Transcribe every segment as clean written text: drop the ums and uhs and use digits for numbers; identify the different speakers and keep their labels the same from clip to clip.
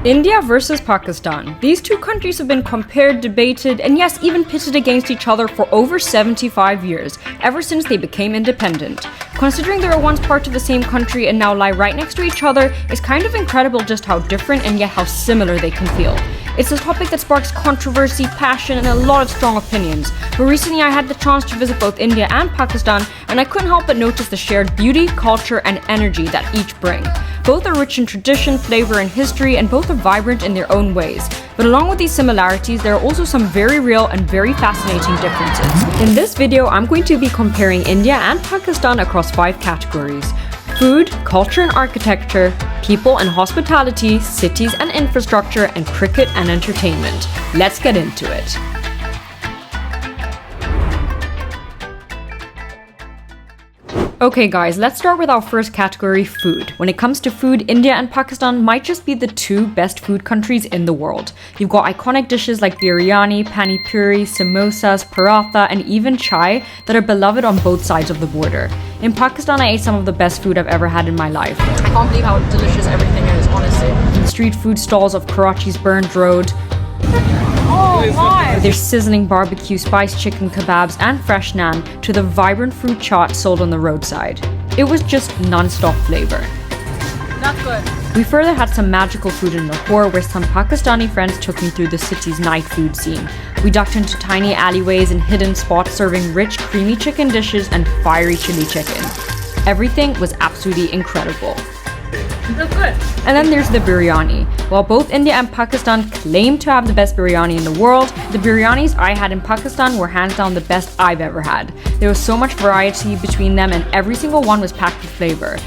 Speaker 1: India versus Pakistan. These two countries have been compared, debated, and yes, even pitted against each other for over 75 years, ever since they became independent. Considering they were once part of the same country and now lie right next to each other, it's kind of incredible just how different and yet how similar they can feel. It's a topic that sparks controversy, passion, and a lot of strong opinions. But recently I had the chance to visit both India and Pakistan, and I couldn't help but notice the shared beauty, culture, and energy that each bring. Both are rich in tradition, flavor, and history, and both are vibrant in their own ways. But along with these similarities, there are also some very real and very fascinating differences. In this video, I'm going to be comparing India and Pakistan across 5 categories: food, culture and architecture, people and hospitality, cities and infrastructure, and cricket and entertainment. Let's get into it. Okay guys, let's start with our first category, food. When it comes to food, India and Pakistan might just be the 2 best food countries in the world. You've got iconic dishes like biryani, pani puri, samosas, paratha, and even chai that are beloved on both sides of the border. In Pakistan, I ate some of the best food I've ever had in my life. I can't believe how delicious everything is, honestly. From the street food stalls of Karachi's Burnt Road, with their sizzling barbecue, spiced chicken kebabs, and fresh naan, to the vibrant fruit chaat sold on the roadside. It was just non-stop flavor.
Speaker 2: That's good.
Speaker 1: We further had some magical food in Lahore, where some Pakistani friends took me through the city's night food scene. We ducked into tiny alleyways and hidden spots serving rich, creamy chicken dishes and fiery chili chicken. Everything was absolutely incredible.
Speaker 2: That's good.
Speaker 1: And then there's the biryani. While both India and Pakistan claim to have the best biryani in the world, the biryanis I had in Pakistan were hands down the best I've ever had. There was so much variety between them, and every single one was packed with flavor.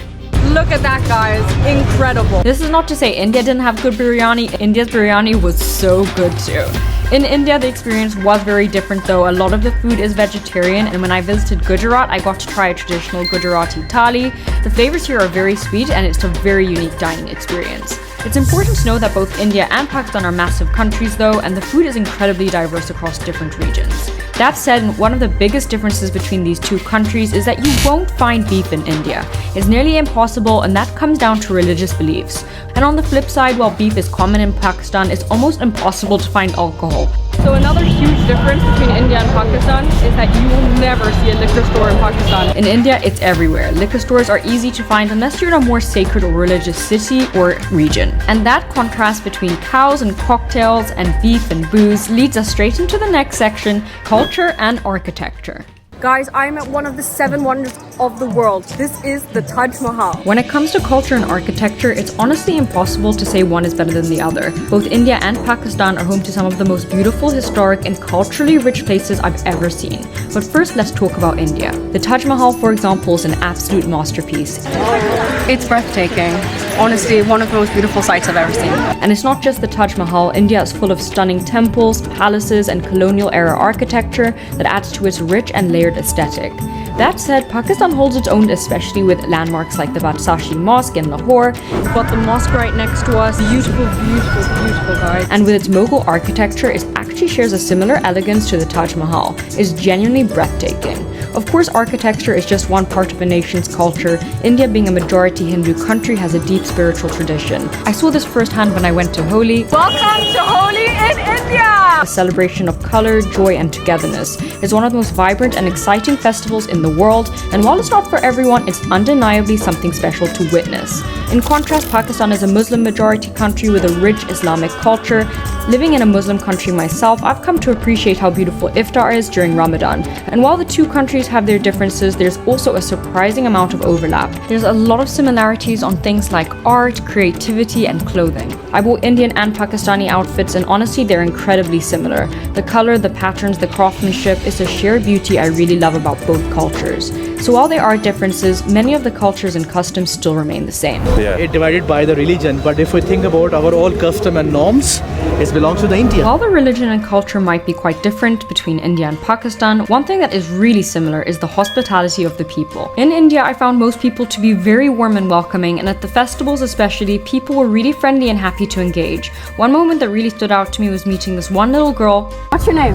Speaker 2: Look at that, guys. Incredible.
Speaker 1: This is not to say India didn't have good biryani. India's biryani was so good too. In India, the experience was very different though. A lot of the food is vegetarian, and when I visited Gujarat, I got to try a traditional Gujarati thali. The flavors here are very sweet, and it's a very unique dining experience. It's important to know that both India and Pakistan are massive countries though, and the food is incredibly diverse across different regions. That said, one of the biggest differences between these 2 countries is that you won't find beef in India. It's nearly impossible, and that comes down to religious beliefs. And on the flip side, while beef is common in Pakistan, it's almost impossible to find alcohol.
Speaker 2: So another huge difference between India and Pakistan is that you will never see a liquor store in Pakistan.
Speaker 1: In India, it's everywhere. Liquor stores are easy to find unless you're in a more sacred or religious city or region. And that contrast between cows and cocktails and beef and booze leads us straight into the next section, culture and architecture.
Speaker 2: Guys, I'm at one of the 7 wonders of the world. This is the Taj Mahal.
Speaker 1: When it comes to culture and architecture, it's honestly impossible to say one is better than the other. Both India and Pakistan are home to some of the most beautiful, historic, and culturally rich places I've ever seen. But first, let's talk about India. The Taj Mahal, for example, is an absolute masterpiece.
Speaker 2: It's breathtaking. Honestly, one of the most beautiful sights I've ever seen.
Speaker 1: And it's not just the Taj Mahal. India is full of stunning temples, palaces, and colonial-era architecture that adds to its rich and layered aesthetic. That said, Pakistan holds its own, especially with landmarks like the Badshahi Mosque in Lahore.
Speaker 2: We've got the mosque right next to us. Beautiful, beautiful, beautiful, guys.
Speaker 1: And with its Mughal architecture, it actually shares a similar elegance to the Taj Mahal. It's genuinely breathtaking. Of course, architecture is just one part of a nation's culture. India, being a majority Hindu country, has a deep spiritual tradition. I saw this firsthand when I went to Holi.
Speaker 2: Welcome to Holi in India!
Speaker 1: A celebration of color, joy, and togetherness. It's one of the most vibrant and exciting festivals in the world, and while it's not for everyone, it's undeniably something special to witness. In contrast, Pakistan is a Muslim majority country with a rich Islamic culture. Living in a Muslim country myself, I've come to appreciate how beautiful iftar is during Ramadan. And while the 2 countries have their differences, there's also a surprising amount of overlap. There's a lot of similarities on things like art, creativity, and clothing. I bought Indian and Pakistani outfits, and honestly, they're incredibly similar. The color, the patterns, the craftsmanship is a shared beauty I really love about both cultures. So while there are differences, many of the cultures and customs still remain the same.
Speaker 3: Yeah. It's divided by the religion, but if we think about our all custom and norms, it belongs to the India.
Speaker 1: While the religion and culture might be quite different between India and Pakistan, one thing that is really similar is the hospitality of the people. In India, I found most people to be very warm and welcoming, and at the festivals especially, people were really friendly and happy to engage. One moment that really stood out to me was meeting this one little girl.
Speaker 2: What's your name?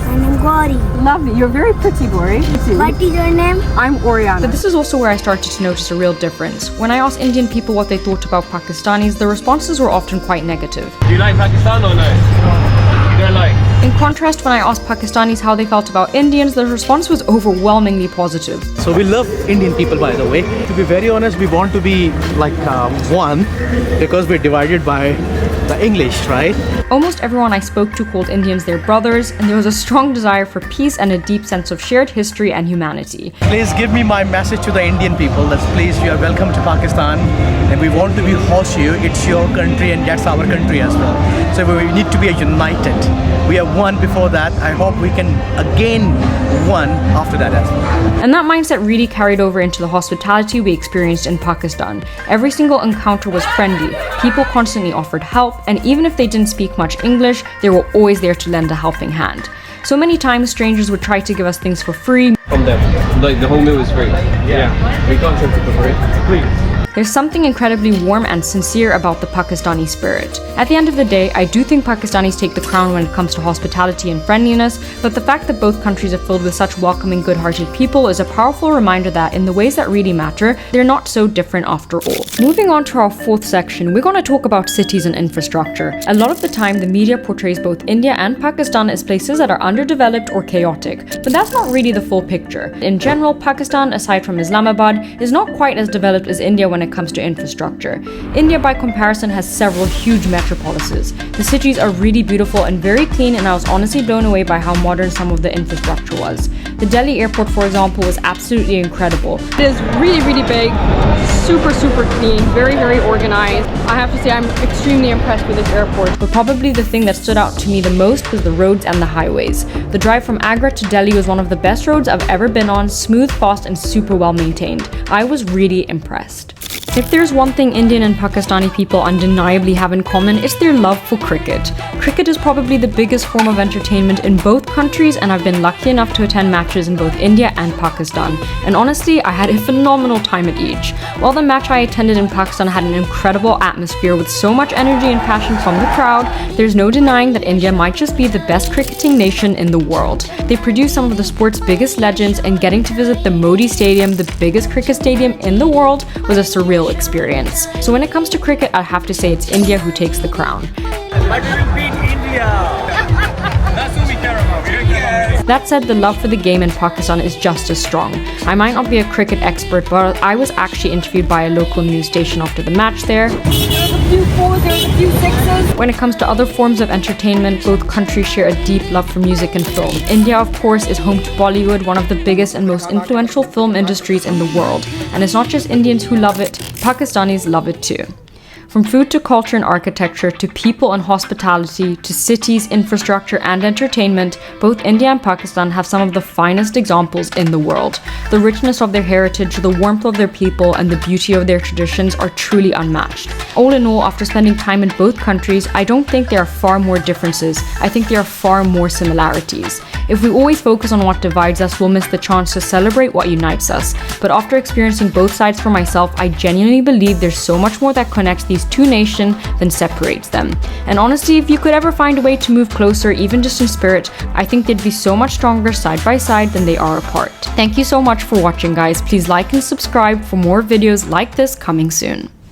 Speaker 4: My name Gauri.
Speaker 2: Lovely. You're very pretty, Gauri.
Speaker 4: What is your name?
Speaker 2: I'm Oriana.
Speaker 1: But this is also where I started to notice a real difference. When I asked Indian people what they thought about Pakistanis, the responses were often quite negative.
Speaker 5: Do you like Pakistan or no? You don't like?
Speaker 1: In contrast, when I asked Pakistanis how they felt about Indians, the response was overwhelmingly positive.
Speaker 3: So we love Indian people, by the way. To be very honest, we want to be like one because we're divided by the English, right?
Speaker 1: Almost everyone I spoke to called Indians their brothers, and there was a strong desire for peace and a deep sense of shared history and humanity.
Speaker 3: Please give me my message to the Indian people that please, you are welcome to Pakistan and we want to be host you. It's your country and that's our country as well. So we need to be united. We are one before that. I hope we can again one after that as well.
Speaker 1: And that mindset really carried over into the hospitality we experienced in Pakistan. Every single encounter was friendly. People constantly offered help, and even if they didn't speak much English, they were always there to lend a helping hand. So many times strangers would try to give us things for free.
Speaker 5: From them. Like the whole meal is free. Yeah. We can't take it for free. Please.
Speaker 1: There's something incredibly warm and sincere about the Pakistani spirit. At the end of the day, I do think Pakistanis take the crown when it comes to hospitality and friendliness, but the fact that both countries are filled with such welcoming, good-hearted people is a powerful reminder that in the ways that really matter, they're not so different after all. Moving on to our fourth section, we're going to talk about cities and infrastructure. A lot of the time, the media portrays both India and Pakistan as places that are underdeveloped or chaotic, but that's not really the full picture. In general, Pakistan, aside from Islamabad, is not quite as developed as India when it comes to infrastructure. India, by comparison, has several huge metropolises. The cities are really beautiful and very clean, and I was honestly blown away by how modern some of the infrastructure was. The Delhi airport, for example, was absolutely incredible.
Speaker 2: It is really, really big, super, super clean, very, very organized. I have to say I'm extremely impressed with this airport.
Speaker 1: But probably the thing that stood out to me the most was the roads and the highways. The drive from Agra to Delhi was one of the best roads I've ever been on, smooth, fast, and super well maintained. I was really impressed. If there's one thing Indian and Pakistani people undeniably have in common, it's their love for cricket. Cricket is probably the biggest form of entertainment in both countries, and I've been lucky enough to attend matches in both India and Pakistan. And honestly, I had a phenomenal time at each. While the match I attended in Pakistan had an incredible atmosphere with so much energy and passion from the crowd, there's no denying that India might just be the best cricketing nation in the world. They produce some of the sport's biggest legends, and getting to visit the Modi Stadium, the biggest cricket stadium in the world, was a surreal experience. So when it comes to cricket, I'd have to say it's India who takes the crown.
Speaker 5: But we will beat India. That's what we care about.
Speaker 1: That said, the love for the game in Pakistan is just as strong. I might not be a cricket expert, but I was actually interviewed by a local news station after the match there.
Speaker 4: There was a few fours, there was a few sixes.
Speaker 1: When it comes to other forms of entertainment, both countries share a deep love for music and film. India, of course, is home to Bollywood, one of the biggest and most influential film industries in the world. And it's not just Indians who love it, Pakistanis love it too. From food to culture and architecture, to people and hospitality, to cities, infrastructure, and entertainment, both India and Pakistan have some of the finest examples in the world. The richness of their heritage, the warmth of their people, and the beauty of their traditions are truly unmatched. All in all, after spending time in both countries, I don't think there are far more differences. I think there are far more similarities. If we always focus on what divides us, we'll miss the chance to celebrate what unites us. But after experiencing both sides for myself, I genuinely believe there's so much more that connects these two nations than separates them. And honestly, if you could ever find a way to move closer, even just in spirit, I think they'd be so much stronger side by side than they are apart. Thank you so much for watching, guys. Please like and subscribe for more videos like this coming soon.